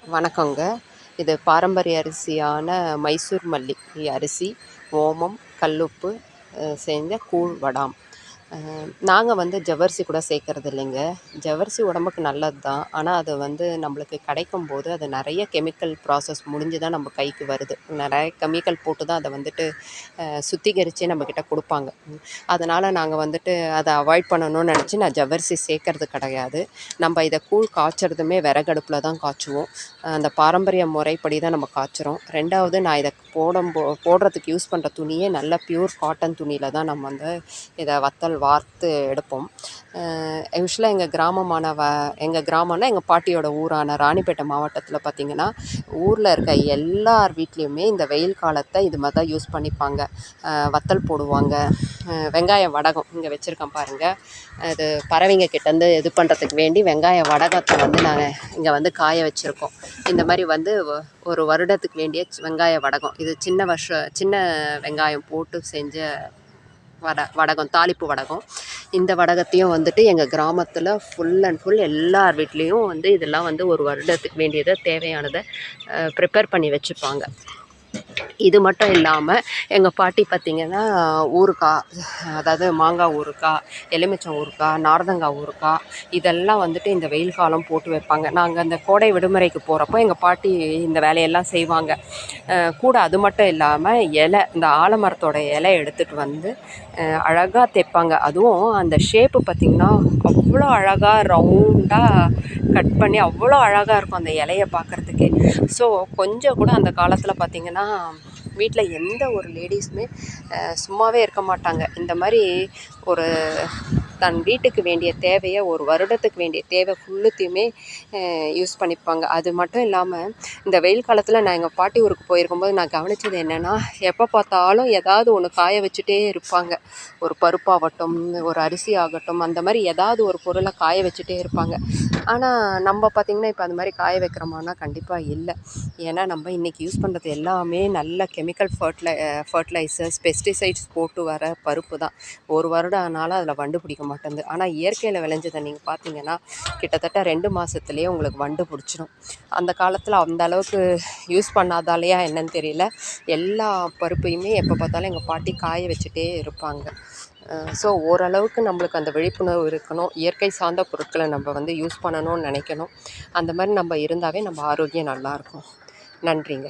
வணக்கங்க. இது பாரம்பரிய அரிசியான மைசூர் மல்லி அரிசி, ஓமம், கல்லுப்பு செஞ்ச கூழ் வடாம். நாங்க வந்து ஜவ்வரிசி கூட சேர்க்கறது இல்லைங்க. ஜவ்வரிசி உடம்புக்கு நல்லது தான். ஆனா, அது வந்து நம்மளுக்கு கிடைக்கும்போது, அது நெறைய கெமிக்கல் ப்ராசஸ் முடிஞ்சு தான் நம்ம கைக்கு வருது. நெறைய கெமிக்கல் போட்டு தான் அத வந்துட்டு சுத்திகரிச்சே நம்மக்கிட்ட குடுப்பாங்க. அதனால நாங்க வந்துட்டு அத அவாய்ட் பண்ணணும்னு நெனச்சு நான் ஜவ்வரிசி சேர்க்கறது கிடையாது. நம்ப இத கூழ் காய்ச்சறதுமே விறகடுப்புல தான் காய்ச்சுவோம். அந்த பாரம்பரிய முறைப்படி தான் நம்ம காய்ச்சுறோம். 2வது நான் இத போடுறதுக்கு யூஸ் பண்ற துணியே நல்ல பியூர் காட்டன் துணியில தான் நம்ம வந்து இத வத்தல் வார்த்து எடுப்போம். யூசுவலா எங்க கிராமம்னா எங்க பாட்டியோட ஊரான ராணிப்பேட்டை மாவட்டத்தில பார்த்திங்கன்னா, ஊர்ல இருக்க எல்லார் வீட்லேயுமே இந்த வெயில் காலத்த இது மாரி தான் யூஸ் பண்ணிப்பாங்க. வத்தல் போடுவாங்க. வெங்காய வடகம் இங்க வச்சுருக்கேன் பாருங்க. அது பறவைங்க கிட்டேருந்து இது பண்ணுறதுக்கு வேண்டி வெங்காய வடகத்த வந்து நாங்க இங்க வந்து காய வச்சுருக்கோம். இந்த மாரி வந்து ஒரு வருடத்துக்கு வேண்டிய வெங்காய வடகம். இது சின்ன வெங்காயம் போட்டு செஞ்ச வடகம், தாளிப்பு வடகம். இந்த வடகத்தையும் வந்துட்டு எங்க கிராமத்தில ஃபுல் அண்ட் ஃபுல் எல்லார் வீட்லேயும் வந்து இதெல்லாம் வந்து ஒரு வருடத்துக்கு வேண்டியத தேவையானத ப்ரிப்பேர் பண்ணி வச்சுப்பாங்க. இது மட்டும் இல்லாம, எங்க பாட்டி பார்த்திங்கன்னா, ஊறுகாய், அதாவது மாங்காய் ஊறுகாய், எலுமிச்சம் ஊறுகாய், நார்த்தங்காய் ஊறுகாய் இதெல்லாம் வந்துட்டு இந்த வெயில் காலம் போட்டு வைப்பாங்க. நாங்க அந்த கோடை விடுமுறைக்கு போகிறப்போ எங்க பாட்டி இந்த வேலையெல்லாம் செய்வாங்க. கூட அது மட்டும் இல்லாம இந்த ஆலமரத்தோட இலை எடுத்துட்டு வந்து அழகா தைப்பாங்க. அதுவும் அந்த ஷேப்பு பார்த்திங்கன்னா, அவ்வளோ அழகா ரவுண்டா கட் பண்ணி அவ்வளோ அழகா இருக்கும் அந்த இலைய பார்க்குறதுக்கே. ஸோ கொஞ்சம் கூட அந்த காலத்தில பார்த்திங்கன்னா, வீட்ல எந்த ஒரு லேடீஸுமே சும்மாவே இருக்க மாட்டாங்க. இந்த மாரி ஒரு தன் வீட்டுக்கு வேண்டிய தேவைய ஒரு வருடத்துக்கு வேண்டிய தேவை ஃபுல்லுத்தையுமே யூஸ் பண்ணிப்பாங்க. அது மட்டும் இல்லாம, இந்த வெயில் காலத்தில நான் எங்க பாட்டி ஊருக்கு போயிருக்கும்போது நான் கவனிச்சது என்னென்னா, எப்போ பார்த்தாலும் ஏதாவது ஒன்று காய வச்சுட்டே இருப்பாங்க. ஒரு பருப்பாகட்டும், ஒரு அரிசி ஆகட்டும், அந்த மாரி ஏதாவது ஒரு பொருள காய வச்சுட்டே இருப்பாங்க. ஆனா, நம்ப பார்த்திங்கன்னா, இப்ப அந்த மாரி காய வைக்கிறோமான்னா கண்டிப்பா இல்ல. ஏன்னா, நம்ம இன்னைக்கு யூஸ் பண்ணுறது எல்லாமே நல்ல கெமிக்கல் ஃபர்டிலைசர்ஸ், பெஸ்டிசைட்ஸ் போட்டு வர பருப்பு தான். ஒரு வருடம் ஆனாலும் அதில வண்டு பிடிக்க மாட்டேன்து. ஆனா, இயற்கையில விளைஞ்சத நீங்க பார்த்தீங்கன்னா, கிட்டத்தட்ட 2 மாசத்துலேயே உங்களுக்கு வண்டு பிடிச்சிரும். அந்த காலத்தில அந்த அளவுக்கு யூஸ் பண்ணாதாலயா என்னன்னு தெரியல. எல்லா பருப்பையுமே எப்போ பார்த்தாலும் எங்க பாட்டி காய வச்சுட்டே இருப்பாங்க. ஸோ ஓரளவுக்கு நம்மளுக்கு அந்த விழிப்புணர்வு இருக்கணும். இயற்கை சார்ந்த பொருட்கள நம்ம வந்து யூஸ் பண்ணணும்னு நினைக்கணும். அந்த மாரி நம்ம இருந்தாவே நம்ம ஆரோக்கியம் நல்லாயிருக்கும். நன்றிங்க.